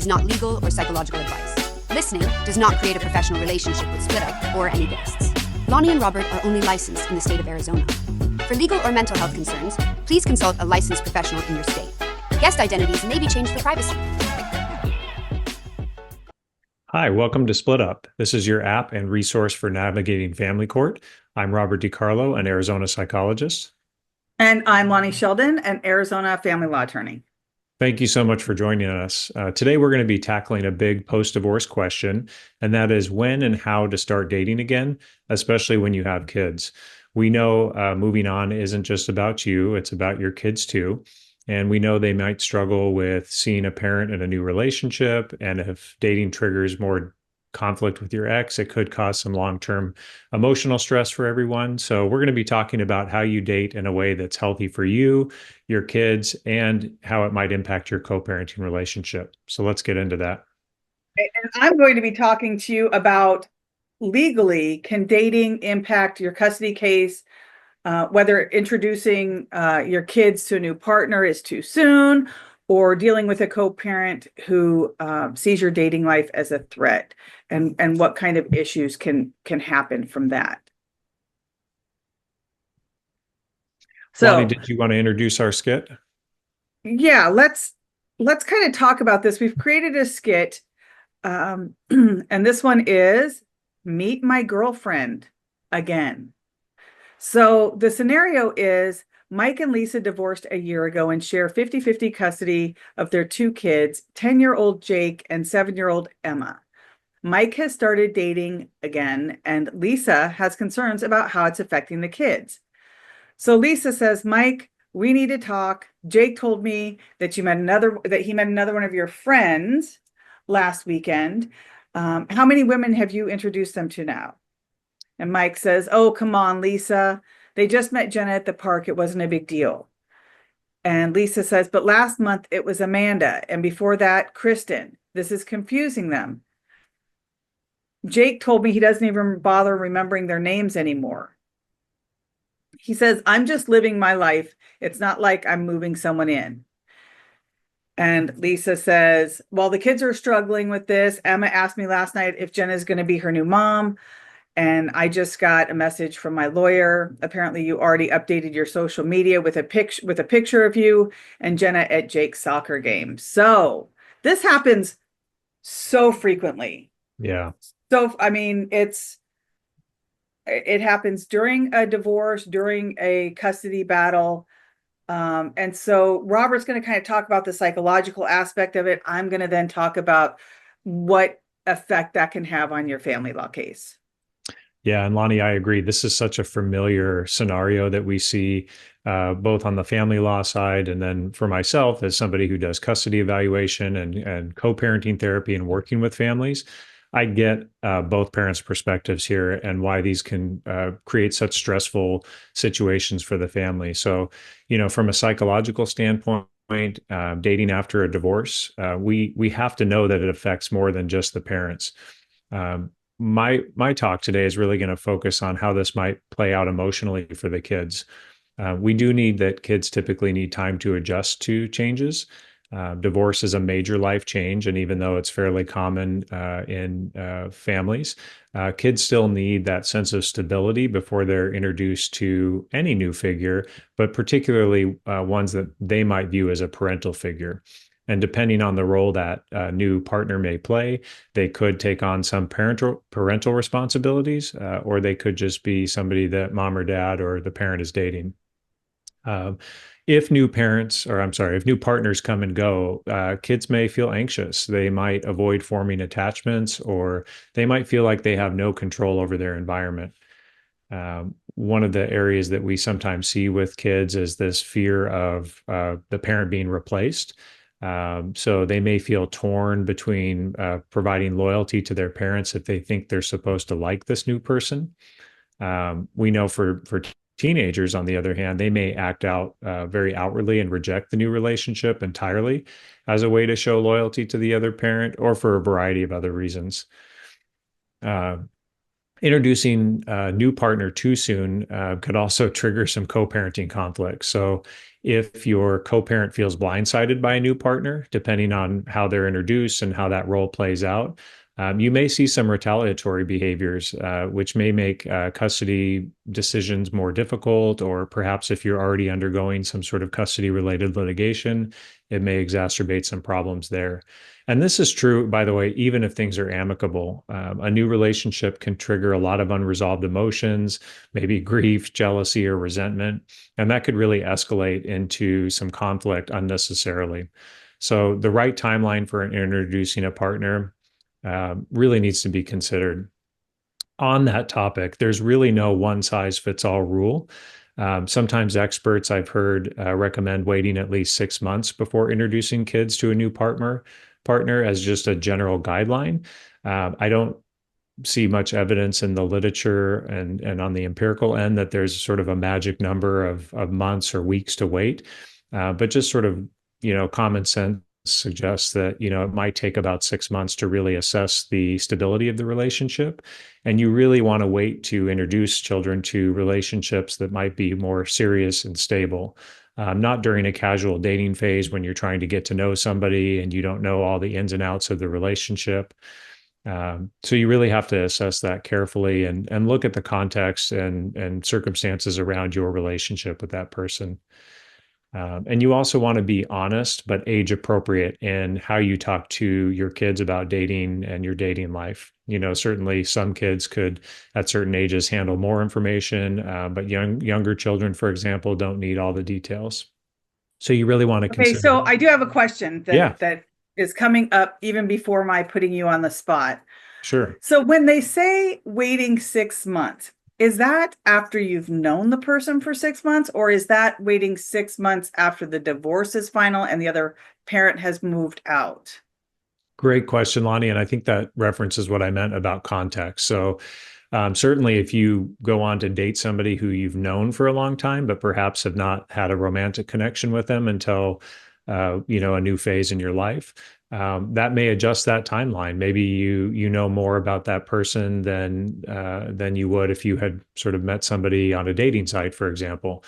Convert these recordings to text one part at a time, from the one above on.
is not legal or psychological advice. Listening does not create a professional relationship with Split Up or any guests. Lonnie and Robert are only licensed in the state of Arizona. For legal or mental health concerns, please consult a licensed professional in your state. Guest identities may be changed for privacy. Hi, welcome to Split Up. This is your app and resource for navigating family court. I'm Robert DiCarlo, an Arizona psychologist. And I'm Lonnie Sheldon, an Arizona family law attorney. Thank you so much for joining us. Today, we're going to be tackling a big post-divorce question, and that is when and how to start dating again, especially when you have kids. We know moving on isn't just about you, it's about your kids too. And we know they might struggle with seeing a parent in a new relationship. And if dating triggers more conflict with your ex, it could cause some long-term emotional stress for everyone. So we're going to be talking about how you date in a way that's healthy for you, your kids, and how it might impact your co-parenting relationship. So let's get into that. And I'm going to be talking to you about legally, can dating impact your custody case? Whether introducing your kids to a new partner is too soon, or dealing with a co-parent who sees your dating life as a threat, and what kind of issues can happen from that. So, Lonnie, did you want to introduce our skit? Yeah, let's kind of talk about this. We've created a skit, and this one is Meet My Girlfriend Again. So the scenario is Mike and Lisa divorced a year ago and share 50-50 custody of their two kids, 10-year-old Jake and 7-year-old Emma. Mike has started dating again, and Lisa has concerns about how it's affecting the kids. So Lisa says, Mike, we need to talk. Jake told me that he met another one of your friends last weekend. How many women have you introduced them to now? And Mike says, oh, come on, Lisa. They just met Jenna at the park. It wasn't a big deal. And Lisa says, but last month it was Amanda. And before that, Kristen. This is confusing them. Jake told me he doesn't even bother remembering their names anymore. He says, I'm just living my life. It's not like I'm moving someone in. And Lisa says, well, the kids are struggling with this. Emma asked me last night if Jenna's going to be her new mom. And I just got a message from my lawyer. Apparently you already updated your social media with a picture of you and Jenna at Jake's soccer game. So this happens so frequently. Yeah. So, I mean, it happens during a divorce, during a custody battle. And so Robert's going to kind of talk about the psychological aspect of it. I'm going to then talk about what effect that can have on your family law case. Yeah, and Lonnie, I agree. This is such a familiar scenario that we see both on the family law side, and then for myself as somebody who does custody evaluation and co-parenting therapy and working with families. I get both parents' perspectives here and why these can create such stressful situations for the family. So, from a psychological standpoint, dating after a divorce, we have to know that it affects more than just the parents. My talk today is really going to focus on how this might play out emotionally for the kids. We do need that kids typically need time to adjust to changes. Divorce is a major life change, and even though it's fairly common in families, kids still need that sense of stability before they're introduced to any new figure, but particularly ones that they might view as a parental figure. And depending on the role that new partner may play, they could take on some parental responsibilities, or they could just be somebody that mom or dad or the parent is dating. If new partners come and go, kids may feel anxious. They might avoid forming attachments, or they might feel like they have no control over their environment. One of the areas that we sometimes see with kids is this fear of the parent being replaced. So they may feel torn between providing loyalty to their parents if they think they're supposed to like this new person. We know for teenagers, on the other hand, they may act out very outwardly and reject the new relationship entirely as a way to show loyalty to the other parent, or for a variety of other reasons. introducing a new partner too soon could also trigger some co-parenting conflicts. So if your co-parent feels blindsided by a new partner, depending on how they're introduced and how that role plays out, you may see some retaliatory behaviors, which may make custody decisions more difficult, or perhaps if you're already undergoing some sort of custody related litigation, it may exacerbate some problems there. And this is true, by the way, even if things are amicable. A new relationship can trigger a lot of unresolved emotions, maybe grief, jealousy, or resentment. And that could really escalate into some conflict unnecessarily. So the right timeline for introducing a partner really needs to be considered. On that topic, there's really no one size fits all rule. Sometimes experts I've heard recommend waiting at least 6 months before introducing kids to a new partner as just a general guideline. I don't see much evidence in the literature and on the empirical end that there's sort of a magic number of months or weeks to wait. But just sort of, common sense suggests that, it might take about 6 months to really assess the stability of the relationship. And you really want to wait to introduce children to relationships that might be more serious and stable. Not during a casual dating phase when you're trying to get to know somebody and you don't know all the ins and outs of the relationship. So you really have to assess that carefully and look at the context and circumstances around your relationship with that person. And you also want to be honest, but age appropriate in how you talk to your kids about dating and your dating life. Certainly some kids could at certain ages handle more information, but younger children, for example, don't need all the details. So you really want to Okay, consider. so I do have a question Yeah, that is coming up even before my putting you on the spot. sure. So when they say waiting 6 months, is that after you've known the person for 6 months, or is that waiting 6 months after the divorce is final and the other parent has moved out? Great question, Lonnie. And I think that references what I meant about context. So certainly if you go on to date somebody who you've known for a long time, but perhaps have not had a romantic connection with them until, a new phase in your life, that may adjust that timeline. Maybe you know more about that person than you would if you had sort of met somebody on a dating site, for example.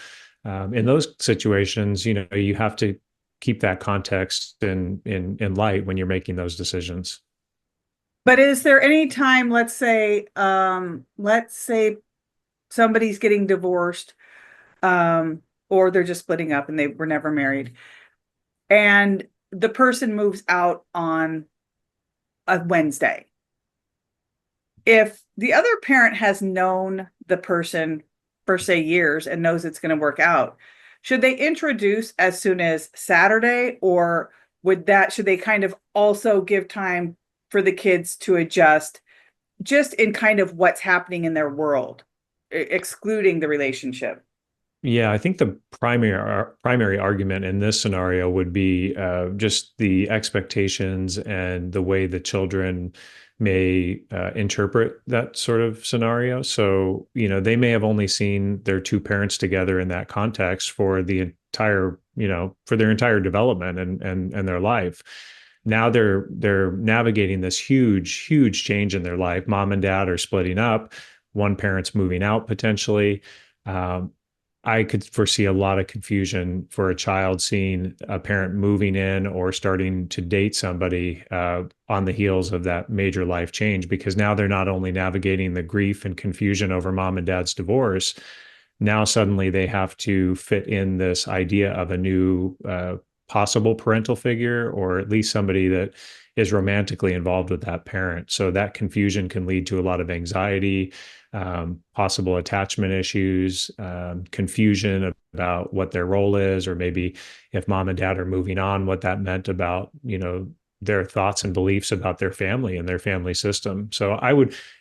In those situations, you have to keep that context in light when you're making those decisions. But is there any time, let's say somebody's getting divorced, or they're just splitting up and they were never married, and the person moves out on a Wednesday. If the other parent has known the person for, say, years and knows it's going to work out, should they introduce as soon as Saturday, or should they kind of also give time for the kids to adjust just in kind of what's happening in their world, excluding the relationship? Yeah, I think the primary argument in this scenario would be just the expectations and the way the children may interpret that sort of scenario. So, they may have only seen their two parents together in that context for the entire, for their entire development and their life. Now they're navigating this huge change in their life. Mom and dad are splitting up. One parent's moving out potentially. I could foresee a lot of confusion for a child seeing a parent moving in or starting to date somebody on the heels of that major life change, because now they're not only navigating the grief and confusion over mom and dad's divorce, now suddenly they have to fit in this idea of a new possible parental figure, or at least somebody that is romantically involved with that parent. So that confusion can lead to a lot of anxiety, possible attachment issues, confusion about what their role is, or maybe if mom and dad are moving on, what that meant about, their thoughts and beliefs about their family and their family system. So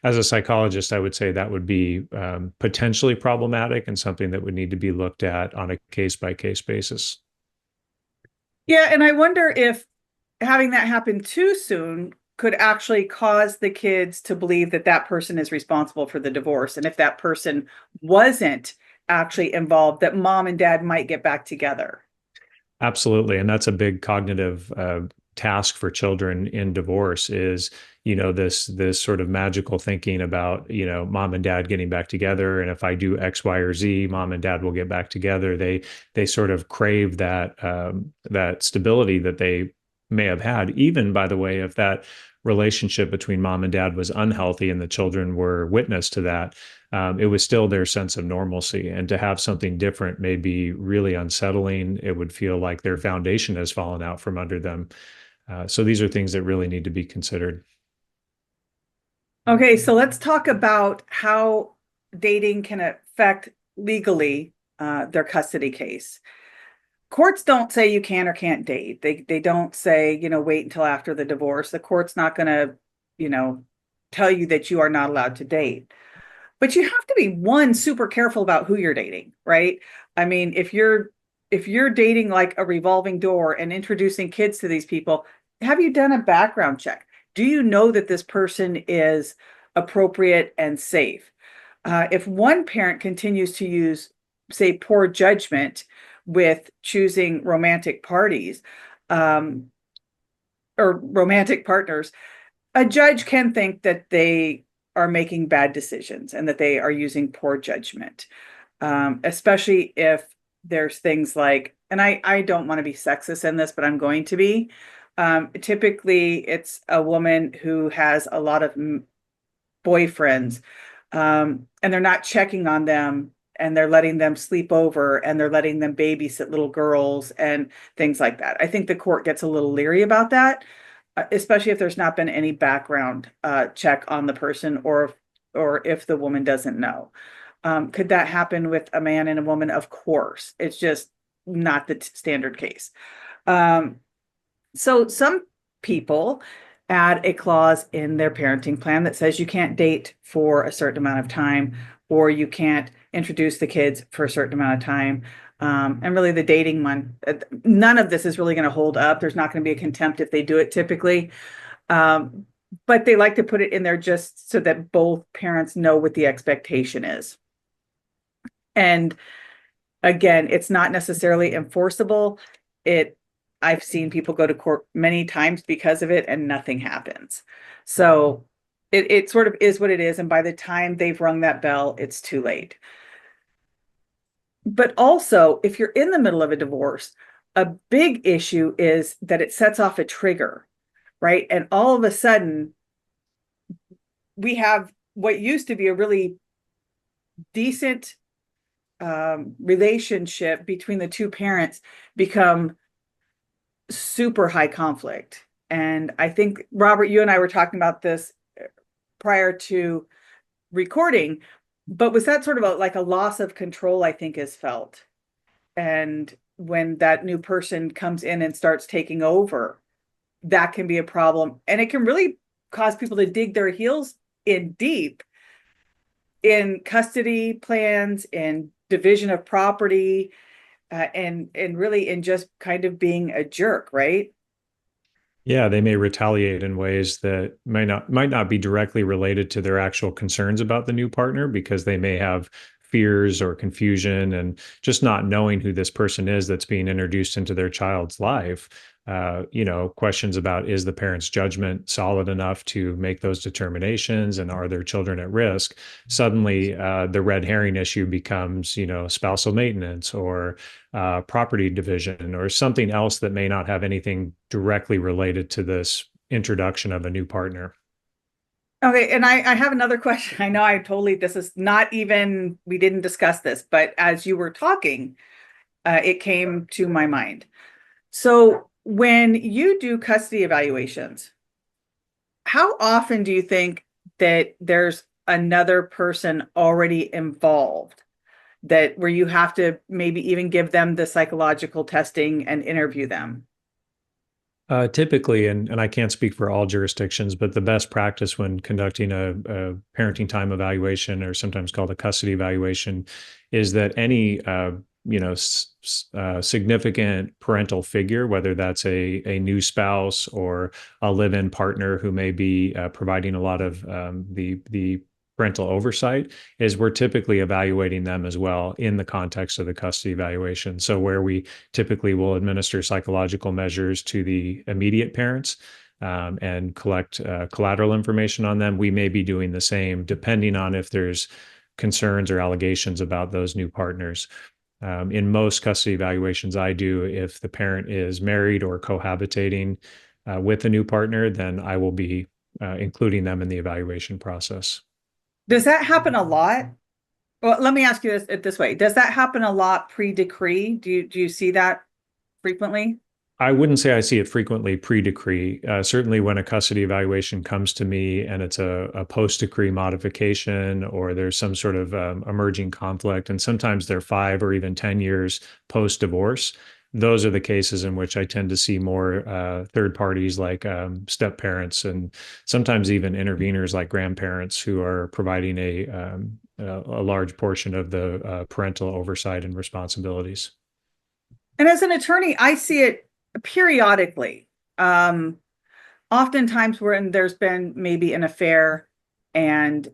as a psychologist, I would say that would be potentially problematic and something that would need to be looked at on a case-by-case basis. Yeah, and I wonder if having that happen too soon could actually cause the kids to believe that that person is responsible for the divorce. And if that person wasn't actually involved, that mom and dad might get back together. Absolutely. And that's a big cognitive task for children in divorce is, this sort of magical thinking about, mom and dad getting back together. And if I do X, Y, or Z, mom and dad will get back together. They sort of crave that stability that they may have had, even, by the way, if that relationship between mom and dad was unhealthy and the children were witness to that. It was still their sense of normalcy. And to have something different may be really unsettling. It would feel like their foundation has fallen out from under them. So these are things that really need to be considered. Okay, so let's talk about how dating can affect legally their custody case. Courts don't say you can or can't date. They don't say, wait until after the divorce. The court's not going to, tell you that you are not allowed to date. But you have to be, one, super careful about who you're dating, right? I mean, if you're dating like a revolving door and introducing kids to these people, have you done a background check? Do you know that this person is appropriate and safe? If one parent continues to use, say, poor judgment with choosing romantic parties or romantic partners, a judge can think that they are making bad decisions and that they are using poor judgment, especially if there's things like, and I don't want to be sexist in this, but I'm going to be. Typically, it's a woman who has a lot of boyfriends, and they're not checking on them, and they're letting them sleep over, and they're letting them babysit little girls and things like that. I think the court gets a little leery about that, especially if there's not been any background check on the person, or if the woman doesn't know. Could that happen with a man and a woman? Of course. It's just not the standard case. So some people add a clause in their parenting plan that says you can't date for a certain amount of time, or you can't introduce the kids for a certain amount of time. And really the dating one, none of this is really going to hold up. There's not going to be a contempt if they do it typically. But they like to put it in there just so that both parents know what the expectation is. And again, it's not necessarily enforceable. I've seen people go to court many times because of it and nothing happens. So it sort of is what it is. And by the time they've rung that bell, it's too late. But also, if you're in the middle of a divorce, a big issue is that it sets off a trigger, right? And all of a sudden, we have what used to be a really decent relationship between the two parents become super high conflict. And I think, Robert, you and I were talking about this prior to recording, but was that sort of like a loss of control, I think, is felt. And when that new person comes in and starts taking over, that can be a problem. And it can really cause people to dig their heels in deep in custody plans, in division of property, and really in just kind of being a jerk, right? Yeah, they may retaliate in ways that might not be directly related to their actual concerns about the new partner, because they may have fears or confusion and just not knowing who this person is that's being introduced into their child's life. Questions about, is the parent's judgment solid enough to make those determinations, and are their children at risk? Suddenly, the red herring issue becomes, spousal maintenance or property division or something else that may not have anything directly related to this introduction of a new partner. Okay, and I have another question. I know this is not even, we didn't discuss this, but as you were talking, it came to my mind. So when you do custody evaluations, how often do you think that there's another person already involved, that where you have to maybe even give them the psychological testing and interview them? Typically, and I can't speak for all jurisdictions, but the best practice when conducting a parenting time evaluation, or sometimes called a custody evaluation, is that any significant parental figure, whether that's a new spouse or a live-in partner who may be providing a lot of the parental oversight, is we're typically evaluating them as well in the context of the custody evaluation. So where we typically will administer psychological measures to the immediate parents, and collect collateral information on them, we may be doing the same depending on if there's concerns or allegations about those new partners. In most custody evaluations I do, if the parent is married or cohabitating with a new partner, then I will be including them in the evaluation process. Does that happen a lot? Well, let me ask you this way. Does that happen a lot pre-decree? Do you see that frequently? I wouldn't say I see it frequently pre-decree. Certainly when a custody evaluation comes to me and it's a post-decree modification, or there's some sort of emerging conflict, and sometimes they're 5 or even 10 years post-divorce, those are the cases in which I tend to see more third parties like step parents, and sometimes even interveners like grandparents who are providing a large portion of the parental oversight and responsibilities. And as an attorney, I see it periodically. Oftentimes when there's been maybe an affair and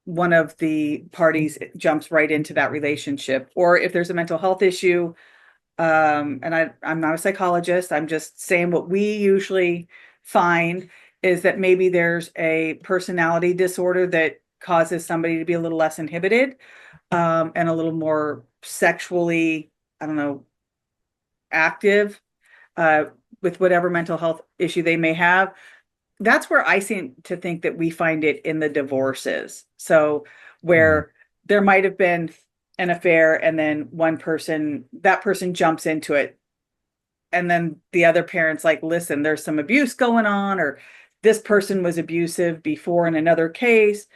one of the parties jumps right into that relationship, or if there's a mental health issue, and I'm not a psychologist, I'm just saying what we usually find is that maybe there's a personality disorder that causes somebody to be a little less inhibited, and a little more sexually, I don't know, active, with whatever mental health issue they may have. That's where I seem to think that we find it in the divorces. So where there might have been an affair and then that person jumps into it. And then the other parent's like, listen, there's some abuse going on, or this person was abusive before in another case,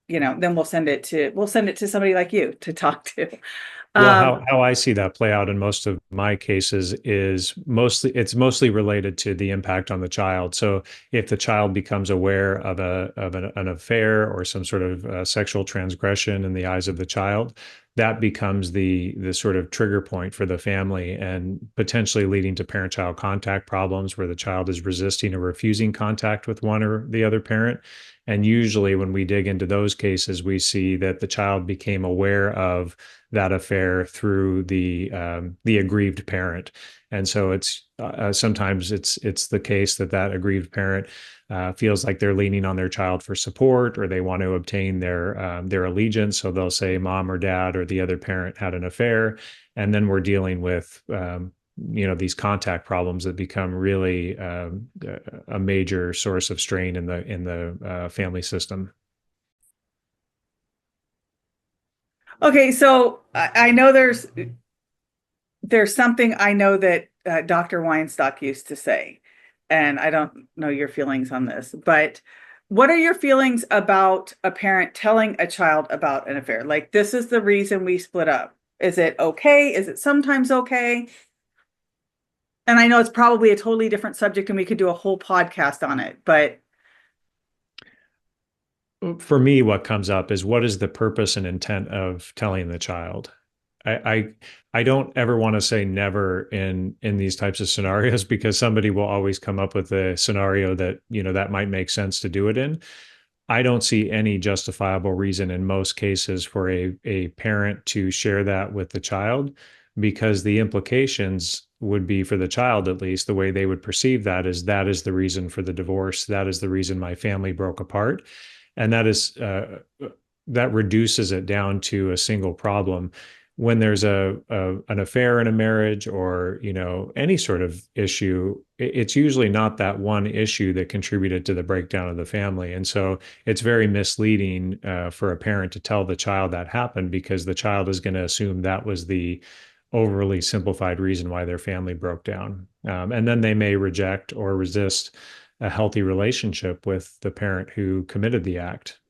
then we'll send it to somebody like you to talk to. Well, how I see that play out in most of my cases is it's mostly related to the impact on the child. So if the child becomes aware of an affair or some sort of sexual transgression in the eyes of the child, that becomes the sort of trigger point for the family, and potentially leading to parent-child contact problems where the child is resisting or refusing contact with one or the other parent. And usually when we dig into those cases, we see that the child became aware of that affair through the aggrieved parent. And so it's sometimes it's the case that aggrieved parent feels like they're leaning on their child for support, or they want to obtain their allegiance. So they'll say mom or dad or the other parent had an affair, and then we're dealing with these contact problems that become really a major source of strain in the family system. Okay, so I know there's something I know that Dr. Weinstock used to say, and I don't know your feelings on this, but what are your feelings about a parent telling a child about an affair? Like, this is the reason we split up. Is it okay? Is it sometimes okay? And I know it's probably a totally different subject and we could do a whole podcast on it, but for me, what comes up is, what is the purpose and intent of telling the child? I don't ever want to say never in these types of scenarios, because somebody will always come up with a scenario that that might make sense to do it in. I don't see any justifiable reason in most cases for a parent to share that with the child, because the implications would be, for the child at least, the way they would perceive that is the reason for the divorce. That is the reason my family broke apart. And that reduces it down to a single problem. When there's an affair in a marriage, or any sort of issue, it's usually not that one issue that contributed to the breakdown of the family. And so it's very misleading for a parent to tell the child that happened, because the child is going to assume that was the overly simplified reason why their family broke down. And then they may reject or resist a healthy relationship with the parent who committed the act.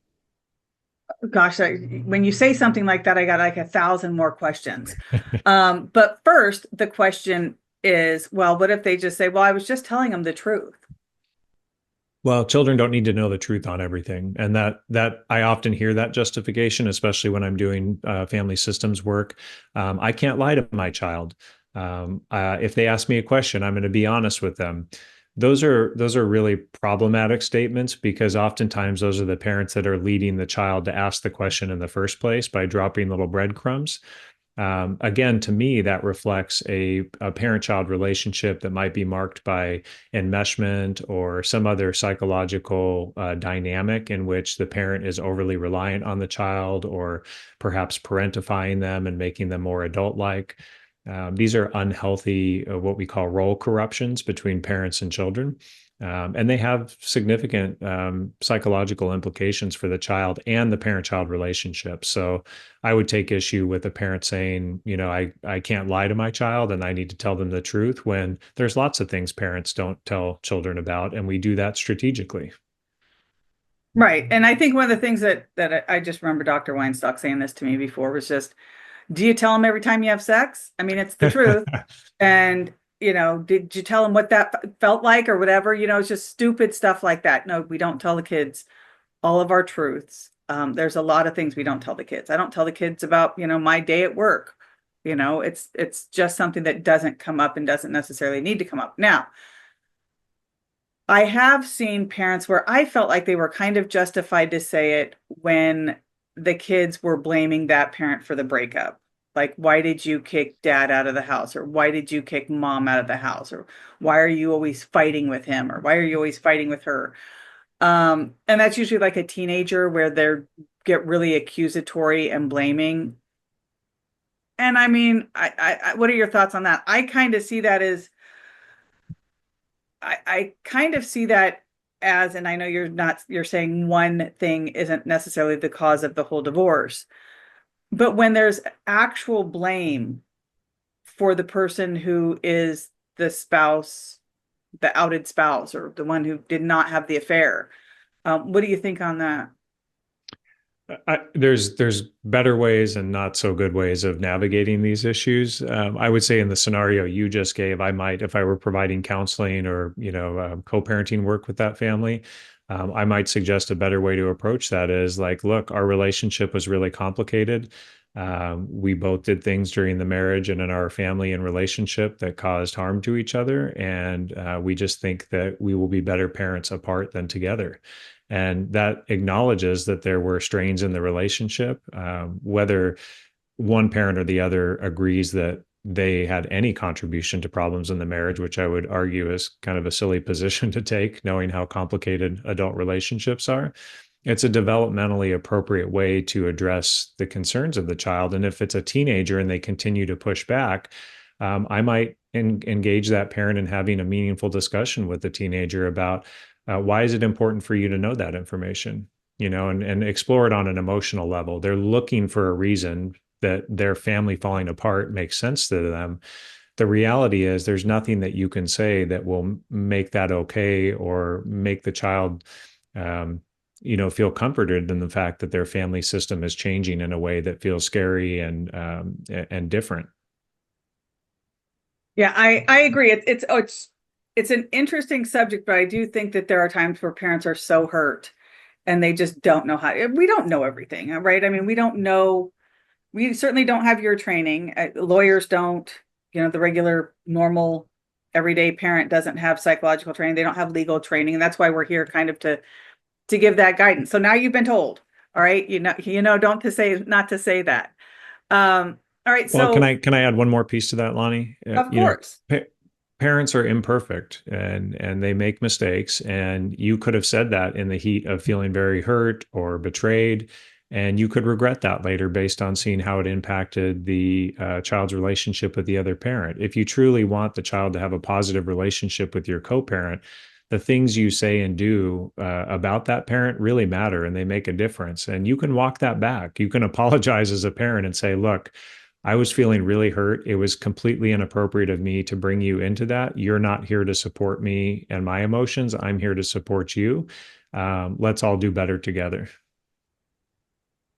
gosh, when you say something like that, I got like 1,000 more questions. But first, the question is, well, what if they just say, well, I was just telling them the truth? Well, children don't need to know the truth on everything. And that I often hear that justification, especially when I'm doing family systems work. I can't lie to my child. If they ask me a question, I'm going to be honest with them. those are really problematic statements because oftentimes those are the parents that are leading the child to ask the question in the first place by dropping little breadcrumbs. Again, to me, that reflects a parent-child relationship that might be marked by enmeshment or some other psychological dynamic in which the parent is overly reliant on the child or perhaps parentifying them and making them more adult-like. These are unhealthy, what we call role corruptions between parents and children. And they have significant psychological implications for the child and the parent-child relationship. So I would take issue with a parent saying, I can't lie to my child and I need to tell them the truth when there's lots of things parents don't tell children about, and we do that strategically. Right. And I think one of the things that I just remember Dr. Weinstock saying this to me before was just, do you tell them every time you have sex? I mean, it's the truth. And, did you tell them what that felt like or whatever? It's just stupid stuff like that. No, we don't tell the kids all of our truths. There's a lot of things we don't tell the kids. I don't tell the kids about, my day at work. It's just something that doesn't come up and doesn't necessarily need to come up. Now, I have seen parents where I felt like they were kind of justified to say it when the kids were blaming that parent for the breakup. Like, why did you kick dad out of the house? Or why did you kick mom out of the house? Or why are you always fighting with him? Or why are you always fighting with her? And that's usually like a teenager where they get really accusatory and blaming. And I mean, what are your thoughts on that? I kind of see that as, I kind of see that as, and I know you're saying one thing isn't necessarily the cause of the whole divorce, but when there's actual blame for the person who is the spouse, the outed spouse, or the one who did not have the affair, what do you think on that? There's better ways and not so good ways of navigating these issues. I would say in the scenario you just gave, I might, if I were providing counseling or co-parenting work with that family, I might suggest a better way to approach that is like, look, our relationship was really complicated. We both did things during the marriage and in our family and relationship that caused harm to each other, and we just think that we will be better parents apart than together. And that acknowledges that there were strains in the relationship. Whether one parent or the other agrees that they had any contribution to problems in the marriage, which I would argue is kind of a silly position to take, knowing how complicated adult relationships are. It's a developmentally appropriate way to address the concerns of the child. And if it's a teenager and they continue to push back, I might engage that parent in having a meaningful discussion with the teenager about why is it important for you to know that information, and explore it on an emotional level. They're looking for a reason that their family falling apart makes sense to them. The reality is there's nothing that you can say that will make that okay or make the child, feel comforted in the fact that their family system is changing in a way that feels scary and different. Yeah, I agree. It's an interesting subject, but I do think that there are times where parents are so hurt and they just don't know how. We don't know everything, right? I mean, we don't know. We certainly don't have your training. Lawyers don't. The regular, normal, everyday parent doesn't have psychological training. They don't have legal training, and that's why we're here, kind of to give that guidance. So now you've been told, all right. Not to say that. All right. Well, So can I add one more piece to that, Lonnie? of course. Parents are imperfect and they make mistakes. And you could have said that in the heat of feeling very hurt or betrayed. And you could regret that later based on seeing how it impacted the child's relationship with the other parent. If you truly want the child to have a positive relationship with your co-parent, the things you say and do about that parent really matter and they make a difference. And you can walk that back. You can apologize as a parent and say, look, I was feeling really hurt. It was completely inappropriate of me to bring you into that. You're not here to support me and my emotions. I'm here to support you. Let's all do better together.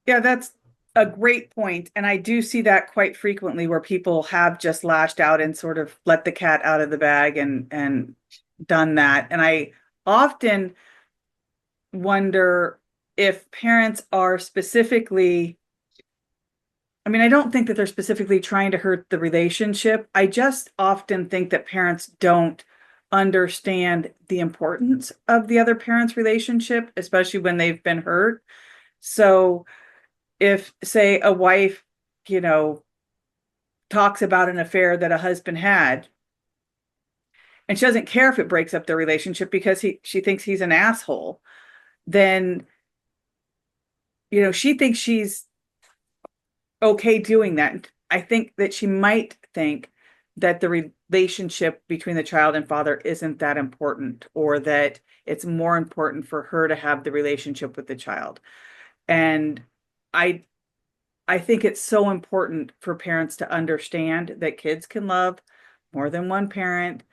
Yeah, that's a great point. And I do see that quite frequently where people have just lashed out and sort of let the cat out of the bag and done that. And I often wonder if parents are specifically, I mean, I don't think that they're specifically trying to hurt the relationship. I just often think that parents don't understand the importance of the other parent's relationship, especially when they've been hurt. So if, say, a wife, talks about an affair that a husband had, and she doesn't care if it breaks up their relationship because she thinks he's an asshole, then, she thinks she's okay doing that. I think that she might think that the relationship between the child and father isn't that important, or that it's more important for her to have the relationship with the child. And I I think it's so important for parents to understand that kids can love more than one parent,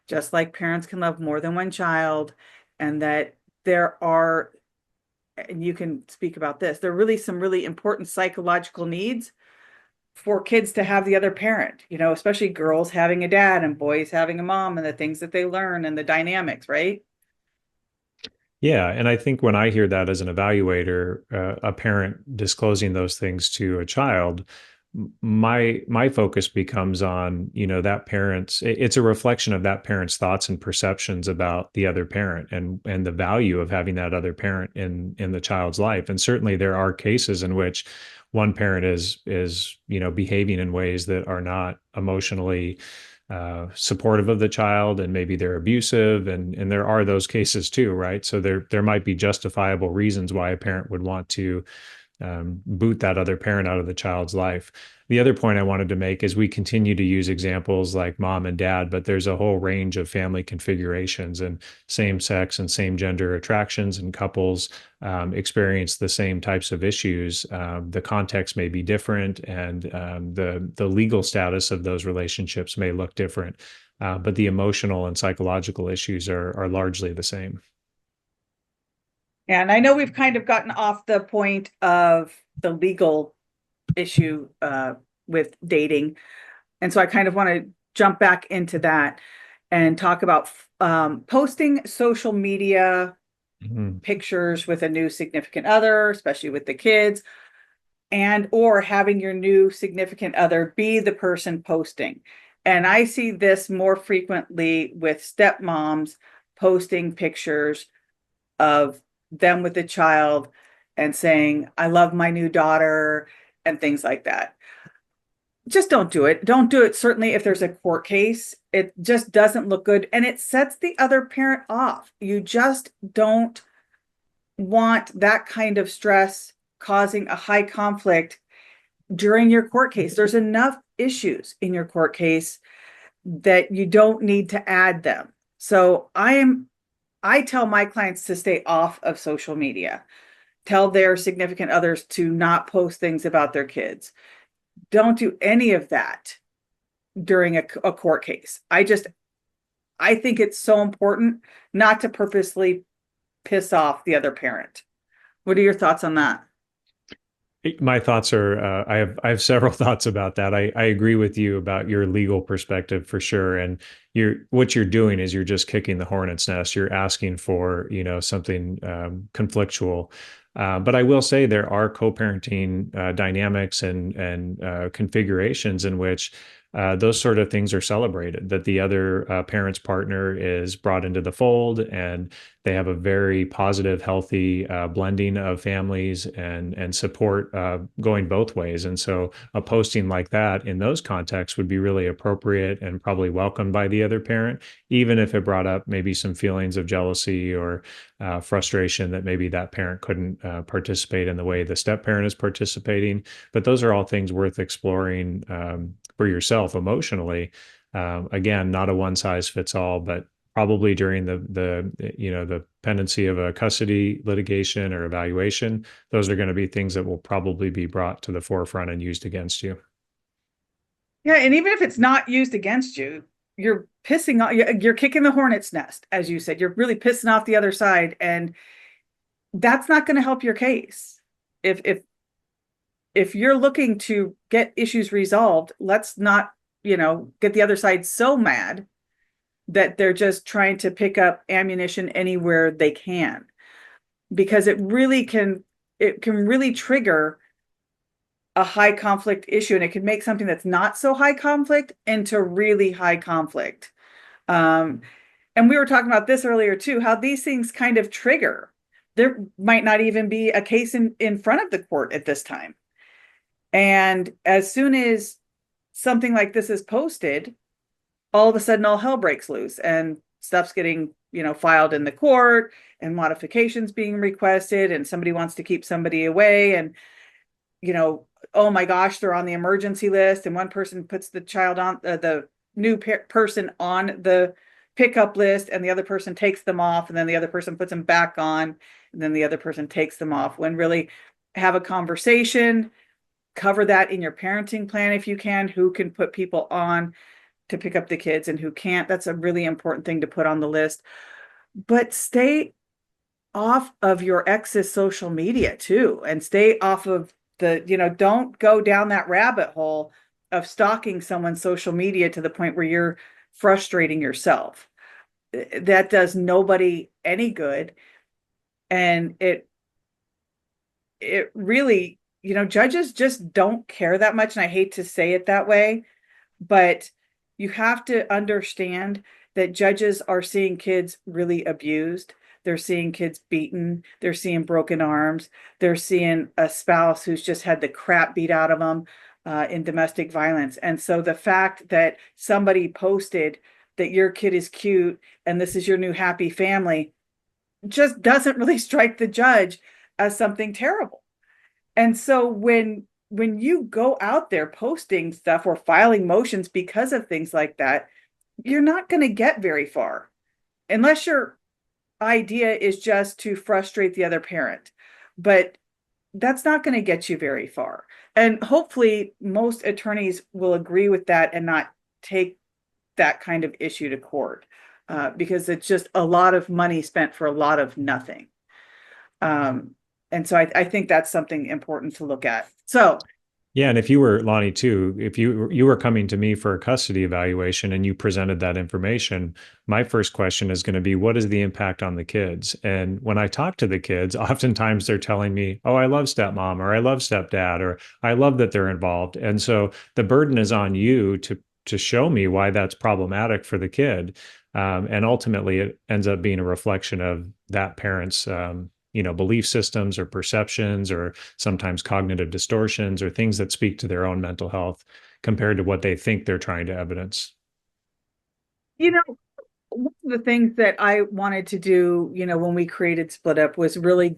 just like parents can love more than one child, and that there are, and you can speak about this, there are really some really important psychological needs for kids to have the other parent, especially girls having a dad and boys having a mom, and the things that they learn and the dynamics, right? Yeah, and I think when I hear that as an evaluator, a parent disclosing those things to a child, my focus becomes on, that parent's, it's a reflection of that parent's thoughts and perceptions about the other parent, and the value of having that other parent in the child's life. And certainly there are cases in which one parent is behaving in ways that are not emotionally supportive of the child, and maybe they're abusive, and there are those cases too, right? So there might be justifiable reasons why a parent would want to boot that other parent out of the child's life. The other point I wanted to make is we continue to use examples like mom and dad, but there's a whole range of family configurations, and same sex and same gender attractions and couples experience the same types of issues. The context may be different, and the legal status of those relationships may look different, but the emotional and psychological issues are largely the same. And I know we've kind of gotten off the point of the legal issue with dating. And so I kind of want to jump back into that and talk about posting social media pictures with a new significant other, especially with the kids, and or having your new significant other be the person posting. And I see this more frequently with stepmoms posting pictures of them with the child and saying, I love my new daughter, and things like that. Just don't do it. Don't do it. Certainly if there's a court case, it just doesn't look good, and it sets the other parent off. You just don't want that kind of stress causing a high conflict during your court case. There's enough issues in your court case that you don't need to add them. So I tell my clients to stay off of social media, tell their significant others to not post things about their kids. Don't do any of that during a court case. I think it's so important not to purposely piss off the other parent. What are your thoughts on that? My thoughts are, I have several thoughts about that. I agree with you about your legal perspective for sure. And what you're doing is you're just kicking the hornet's nest. You're asking for, something conflictual. But I will say there are co-parenting dynamics and configurations in which those sort of things are celebrated, that the other parent's partner is brought into the fold, and they have a very positive, healthy blending of families and support going both ways. And so a posting like that in those contexts would be really appropriate and probably welcomed by the other parent, even if it brought up maybe some feelings of jealousy or frustration that maybe that parent couldn't participate in the way the step parent is participating. But those are all things worth exploring for yourself emotionally. Again, not a one size fits all, but probably during the pendency of a custody litigation or evaluation, those are going to be things that will probably be brought to the forefront and used against you. Yeah, and even if it's not used against you, you're pissing off, you're kicking the hornet's nest, as you said. You're really pissing off the other side, and that's not going to help your case. If you're looking to get issues resolved, let's not, get the other side so mad that they're just trying to pick up ammunition anywhere they can, because it can really trigger a high conflict issue, and it can make something that's not so high conflict into really high conflict. And we were talking about this earlier too, how these things kind of trigger. There might not even be a case in front of the court at this time. And as soon as something like this is posted, all of a sudden all hell breaks loose and stuff's getting, filed in the court and modifications being requested and somebody wants to keep somebody away and, oh my gosh, they're on the emergency list and one person puts the child on the new person on the pickup list and the other person takes them off and then the other person puts them back on and then the other person takes them off, when really have a conversation, cover that in your parenting plan if you can, who can put people on to pick up the kids and who can't. That's a really important thing to put on the list. But stay off of your ex's social media too, and stay off of don't go down that rabbit hole of stalking someone's social media to the point where you're frustrating yourself. That does nobody any good. And it really, judges just don't care that much. And I hate to say it that way, but you have to understand that judges are seeing kids really abused. They're seeing kids beaten. They're seeing broken arms. They're seeing a spouse who's just had the crap beat out of them in domestic violence. And so the fact that somebody posted that your kid is cute and this is your new happy family just doesn't really strike the judge as something terrible. And so when you go out there posting stuff or filing motions because of things like that, you're not going to get very far unless your idea is just to frustrate the other parent. But that's not going to get you very far. And hopefully most attorneys will agree with that and not take that kind of issue to court, because it's just a lot of money spent for a lot of nothing. And so I think that's something important to look at. So yeah, and if you were, Lonnie, too, if you were coming to me for a custody evaluation and you presented that information, my first question is going to be, what is the impact on the kids? And when I talk to the kids, oftentimes they're telling me, oh, I love stepmom, or I love stepdad, or I love that they're involved. And so the burden is on you to show me why that's problematic for the kid. And ultimately, it ends up being a reflection of that parent's belief systems or perceptions, or sometimes cognitive distortions, or things that speak to their own mental health compared to what they think they're trying to evidence. One of the things that I wanted to do, when we created Split Up, was really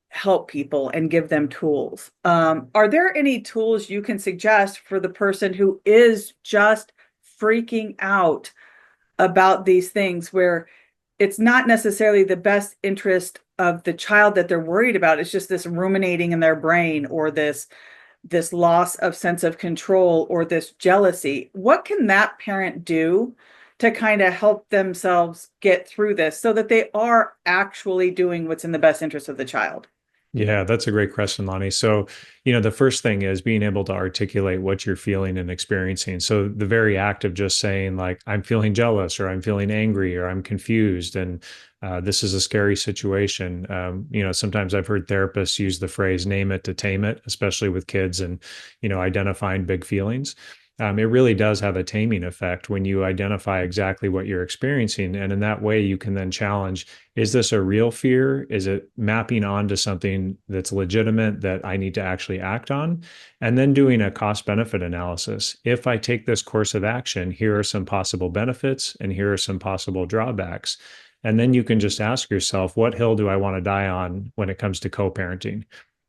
help people and give them tools. Are there any tools you can suggest for the person who is just freaking out about these things, where it's not necessarily the best interest of the child that they're worried about? It's just this ruminating in their brain, or this loss of sense of control, or this jealousy. What can that parent do to kind of help themselves get through this so that they are actually doing what's in the best interest of the child? Yeah, that's a great question, Lonnie. So, the first thing is being able to articulate what you're feeling and experiencing. So the very act of just saying, like, I'm feeling jealous, or I'm feeling angry, or I'm confused, and this is a scary situation. Sometimes I've heard therapists use the phrase "name it to tame it," especially with kids, and identifying big feelings. It really does have a taming effect when you identify exactly what you're experiencing. And in that way, you can then challenge, is this a real fear? Is it mapping onto something that's legitimate that I need to actually act on? And then doing a cost benefit analysis. If I take this course of action, here are some possible benefits and here are some possible drawbacks. And then you can just ask yourself, what hill do I want to die on when it comes to co-parenting?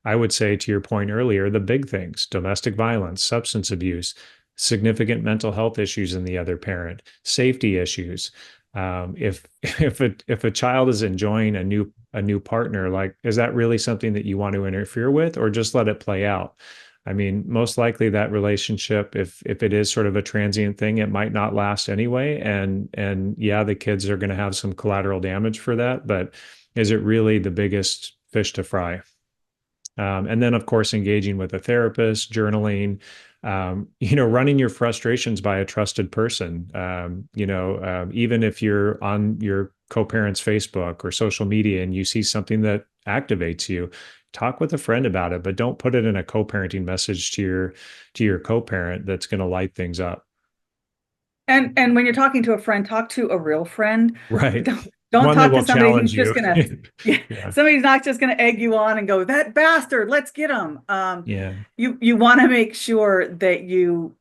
I would say, to your point earlier, the big things: domestic violence, substance abuse, significant mental health issues in the other parent, safety issues. If a child is enjoying a new partner, like, is that really something that you want to interfere with, or just let it play out? I mean, most likely that relationship, if it is sort of a transient thing, it might not last anyway. And yeah, the kids are going to have some collateral damage for that, but is it really the biggest fish to fry? And then, of course, engaging with a therapist, journaling, running your frustrations by a trusted person. Even if you're on your co-parent's Facebook or social media and you see something that activates you, talk with a friend about it, but don't put it in a co-parenting message to your co-parent that's going to light things up. And when you're talking to a friend, talk to a real friend. Right. Don't One that talk to will somebody who's challenge just you. gonna, yeah, Yeah. somebody's not just gonna egg you on and go, that bastard, let's get him. Yeah. You want to make sure that you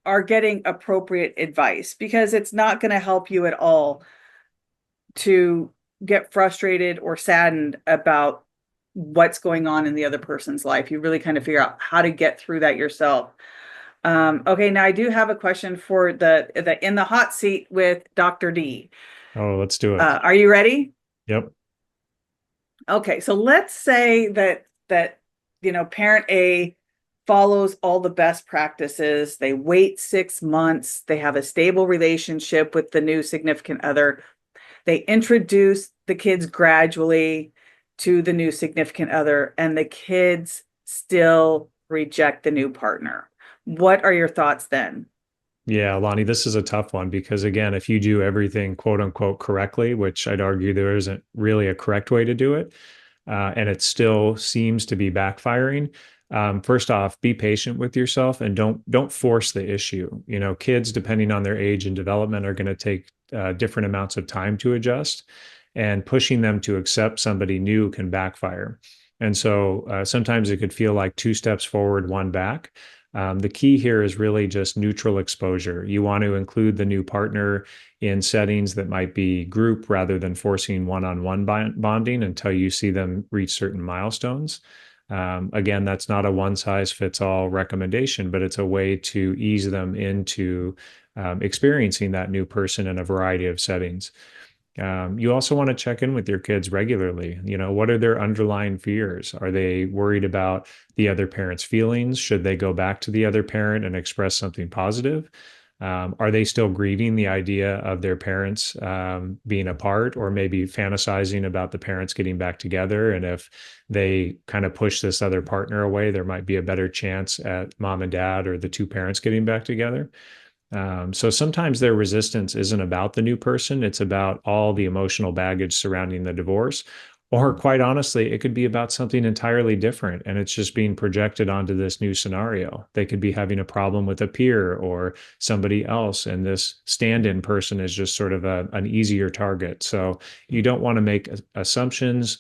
are getting appropriate advice, because it's not going to help you at all to get frustrated or saddened about what's going on in the other person's life. You really kind of figure out how to get through that yourself. Okay, now I do have a question for the in the hot seat with Dr. D. Oh, let's do it. Are you ready? Yep. Okay, so let's say that parent A follows all the best practices. They wait 6 months. They have a stable relationship with the new significant other. They introduce the kids gradually to the new significant other, and the kids still reject the new partner. What are your thoughts then? Yeah, Lonnie, this is a tough one because, again, if you do everything quote unquote correctly, which I'd argue there isn't really a correct way to do it, and it still seems to be backfiring. First off, be patient with yourself and don't force the issue. You know, kids, depending on their age and development, are going to take different amounts of time to adjust, and pushing them to accept somebody new can backfire. And so sometimes it could feel like two steps forward, one back. The key here is really just neutral exposure. You want to include the new partner in settings that might be group rather than forcing one-on-one bonding until you see them reach certain milestones. Again, that's not a one size fits all recommendation, but it's a way to ease them into experiencing that new person in a variety of settings. You also want to check in with your kids regularly. You know, what are their underlying fears? Are they worried about the other parent's feelings? Should they go back to the other parent and express something positive? Are they still grieving the idea of their parents being apart, or maybe fantasizing about the parents getting back together? And if they kind of push this other partner away, there might be a better chance at mom and dad or the two parents getting back together. So sometimes their resistance isn't about the new person, it's about all the emotional baggage surrounding the divorce. Or quite honestly, it could be about something entirely different and it's just being projected onto this new scenario. They could be having a problem with a peer or somebody else, and this stand in person is just sort of an easier target. So you don't want to make assumptions.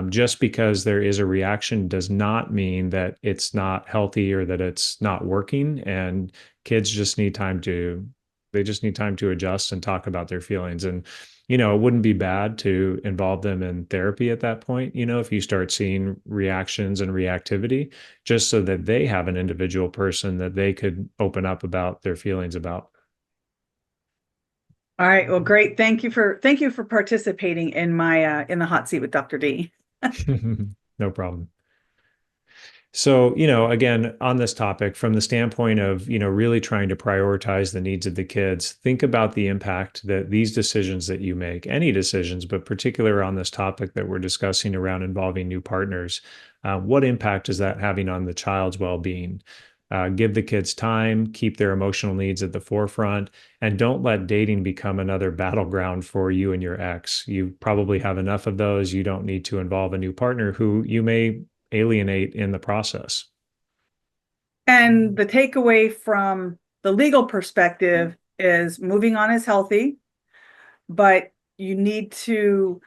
Just because there is a reaction does not mean that it's not healthy or that it's not working. And kids just need time to they just need time to adjust and talk about their feelings. And it wouldn't be bad to involve them in therapy at that point, if you start seeing reactions and reactivity, just so that they have an individual person that they could open up about their feelings about. All right, well, great. Thank you for participating in my in the hot seat with Dr. D. No problem. So, again, on this topic, from the standpoint of, really trying to prioritize the needs of the kids, think about the impact that these decisions that you make, any decisions, but particular on this topic that we're discussing around involving new partners, what impact is that having on the child's well-being? Give the kids time, keep their emotional needs at the forefront, and don't let dating become another battleground for you and your ex. You probably have enough of those. You don't need to involve a new partner who you may alienate in the process. And the takeaway from the legal perspective is moving on is healthy, but you need to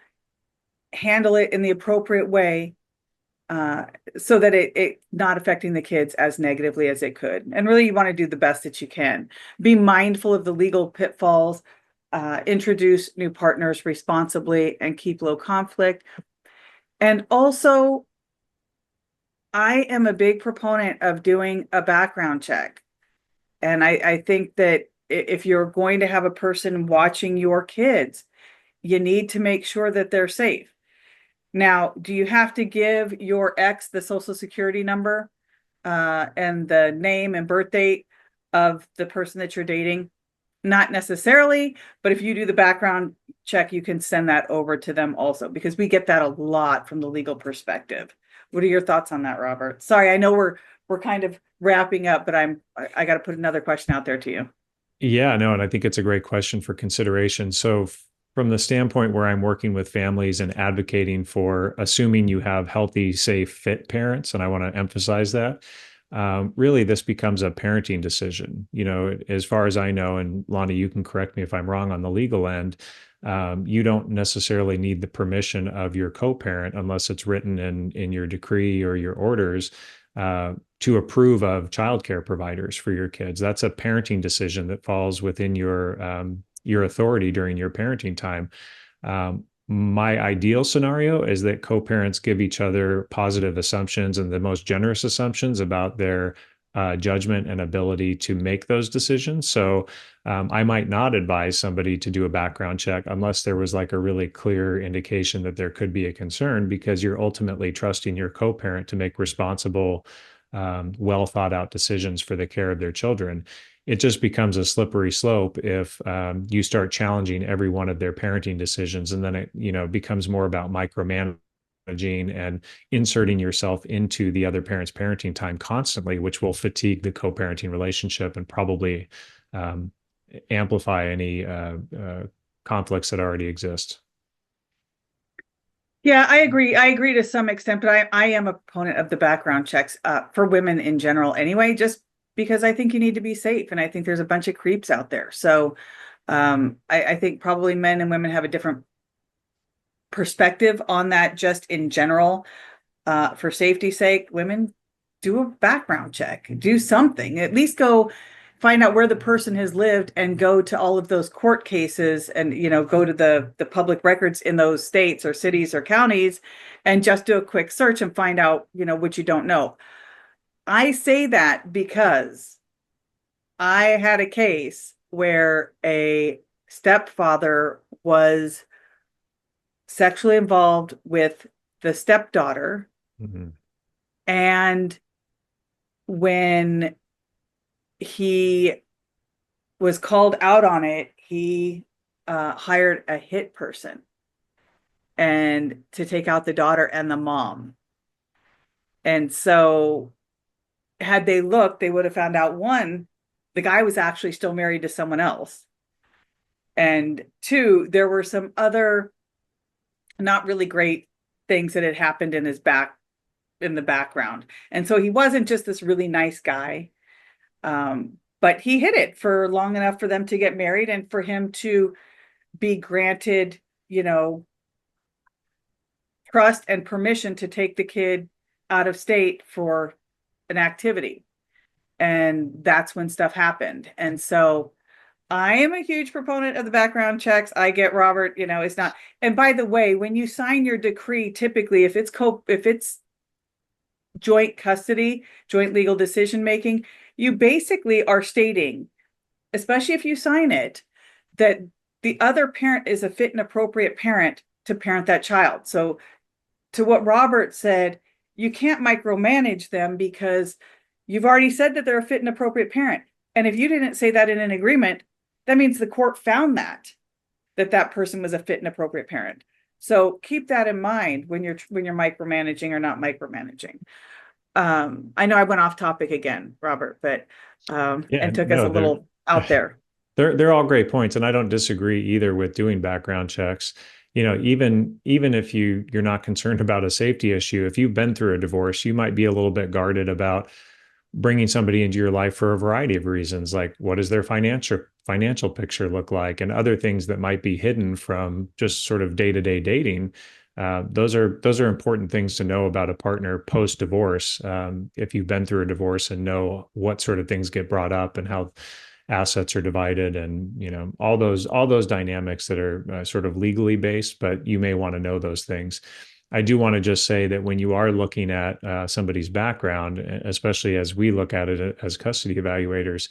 handle it in the appropriate way, so that it not affecting the kids as negatively as it could. And really, you want to do the best that you can. Be mindful of the legal pitfalls, introduce new partners responsibly, and keep low conflict. And also, I am a big proponent of doing a background check. And I think that if you're going to have a person watching your kids, you need to make sure that they're safe. Now, do you have to give your ex the social security number and the name and birth date of the person that you're dating? Not necessarily, but if you do the background check, you can send that over to them also, because we get that a lot from the legal perspective. What are your thoughts on that, Robert? Sorry, I know we're kind of wrapping up, but I got to put another question out there to you. Yeah, no, and I think it's a great question for consideration. So, from the standpoint where I'm working with families and advocating for assuming you have healthy, safe, fit parents, and I want to emphasize that, really this becomes a parenting decision. As far as I know, and Lonnie, you can correct me if I'm wrong on the legal end, you don't necessarily need the permission of your co-parent unless it's written in your decree or your orders to approve of childcare providers for your kids. That's a parenting decision that falls within your authority during your parenting time. My ideal scenario is that co-parents give each other positive assumptions and the most generous assumptions about their judgment and ability to make those decisions. So I might not advise somebody to do a background check unless there was like a really clear indication that there could be a concern, because you're ultimately trusting your co-parent to make responsible, well thought out decisions for the care of their children. It just becomes a slippery slope if you start challenging every one of their parenting decisions, and then it becomes more about micromanaging and inserting yourself into the other parent's parenting time constantly, which will fatigue the co-parenting relationship and probably amplify any conflicts that already exist. Yeah, I agree. I agree to some extent, but I am a proponent of the background checks for women in general anyway, just because I think you need to be safe. And I think there's a bunch of creeps out there. So I think probably men and women have a different perspective on that just in general. For safety's sake, women, do a background check, do something, at least go find out where the person has lived and go to all of those court cases and, go to the public records in those states or cities or counties and just do a quick search and find out, what you don't know. I say that because I had a case where a stepfather was sexually involved with the stepdaughter. Mm-hmm. And when he was called out on it, he hired a hit person and to take out the daughter and the mom. And so had they looked, they would have found out, one, the guy was actually still married to someone else. And two, there were some other not really great things that had happened in the background. And so he wasn't just this really nice guy. But he hid it for long enough for them to get married and for him to be granted, trust and permission to take the kid out of state for an activity. And that's when stuff happened. And so I am a huge proponent of the background checks. I get Robert, it's not. And by the way, when you sign your decree, typically if it's joint custody, joint legal decision making, you basically are stating, especially if you sign it, that the other parent is a fit and appropriate parent to parent that child. So to what Robert said, you can't micromanage them because you've already said that they're a fit and appropriate parent. And if you didn't say that in an agreement, that means the court found that person was a fit and appropriate parent. So keep that in mind when you're micromanaging or not micromanaging. I know I went off topic again, Robert, but and took us a little out there. They're all great points, and I don't disagree either with doing background checks. Even if you're not concerned about a safety issue, if you've been through a divorce, you might be a little bit guarded about bringing somebody into your life for a variety of reasons, like what does their financial picture look like, and other things that might be hidden from just sort of day-to-day dating. Those are important things to know about a partner post-divorce. If you've been through a divorce and know what sort of things get brought up and how assets are divided, and all those dynamics that are sort of legally based, but you may want to know those things. I do want to just say that when you are looking at somebody's background, especially as we look at it as custody evaluators,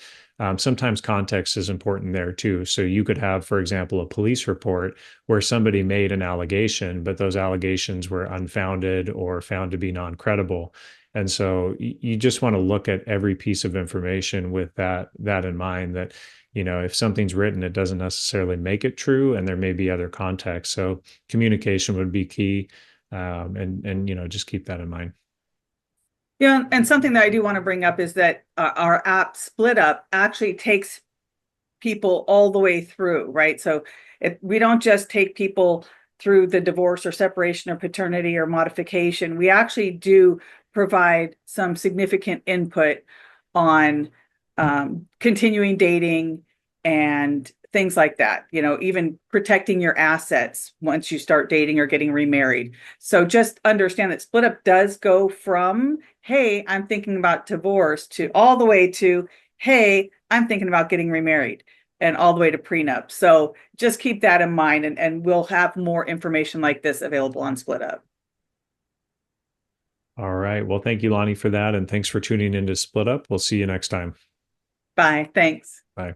sometimes context is important there too. So you could have, for example, a police report where somebody made an allegation, but those allegations were unfounded or found to be non-credible. And so you just want to look at every piece of information with that in mind, that if something's written, it doesn't necessarily make it true, and there may be other context. So communication would be key. And just keep that in mind. Yeah, and something that I do want to bring up is that our app Split Up actually takes people all the way through, right? So we don't just take people through the divorce or separation or paternity or modification. We actually do provide some significant input on continuing dating and things like that, you know, even protecting your assets once you start dating or getting remarried. So just understand that split up does go from, hey, I'm thinking about divorce, to all the way to, hey, I'm thinking about getting remarried, and all the way to prenup. So just keep that in mind, and we'll have more information like this available on Split Up. All right. Well, thank you, Lonnie, for that. And thanks for tuning in to Split Up. We'll see you next time. Bye. Thanks. Bye.